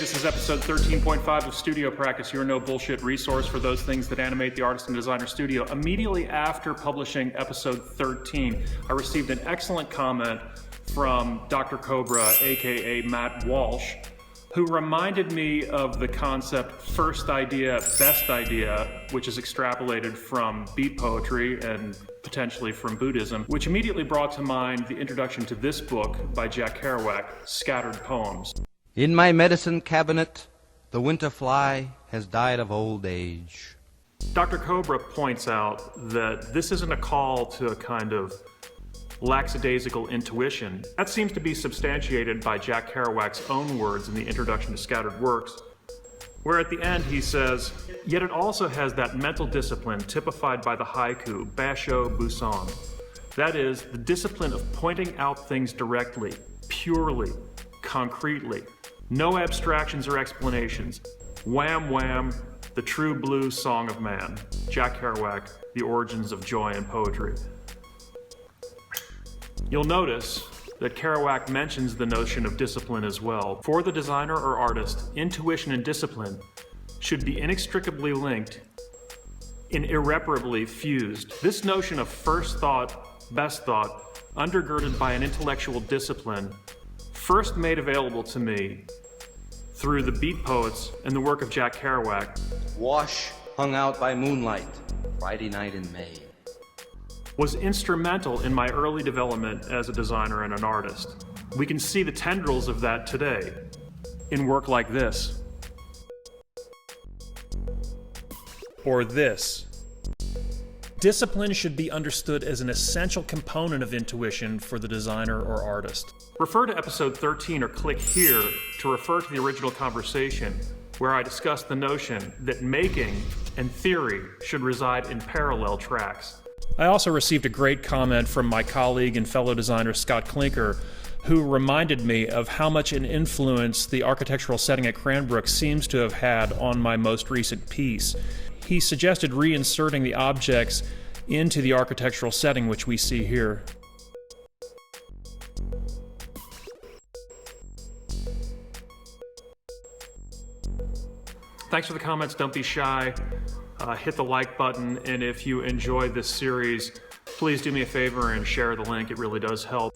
This is episode 13.5 of Studio Practice, your no bullshit resource for those things that animate the artist and designer studio. Immediately after publishing episode 13, I received an excellent comment from Doctor Kobra, aka Matt Walsh, who reminded me of the concept first idea, best idea, which is extrapolated from beat poetry and potentially from Buddhism, which immediately brought to mind the introduction to this book by Jack Kerouac, Scattered Poems. In my medicine cabinet, the winter fly has died of old age. Dr. Kobra points out that this isn't a call to a kind of lackadaisical intuition. That seems to be substantiated by Jack Kerouac's own words in the introduction to Scattered Works, where at the end he says, yet it also has that mental discipline typified by the haiku, basho busan. That is, the discipline of pointing out things directly, purely, concretely. No abstractions or explanations. Wham wham, the true blues song of man. Jack Kerouac, The Origins of Joy in Poetry. You'll notice that Kerouac mentions the notion of discipline as well. For the designer or artist, intuition and discipline should be inextricably linked and irreparably fused. This notion of first thought, best thought, undergirded by an intellectual discipline, first made available to me through the beat poets and the work of Jack Kerouac. Wash hung out by moonlight, Friday night in May. Was instrumental in my early development as a designer and an artist. We can see the tendrils of that today in work like this. Or this. Discipline should be understood as an essential component of intuition for the designer or artist. Refer to episode 13 or click here to refer to the original conversation where I discussed the notion that making and theory should reside in parallel tracks. I also received a great comment from my colleague and fellow designer Scott Klinker, who reminded me of how much an influence the architectural setting at Cranbrook seems to have had on my most recent piece. He suggested reinserting the objects into the architectural setting which we see here. Thanks for the comments, don't be shy. Hit the like button, and if you enjoyed this series, please do me a favor and share the link, it really does help.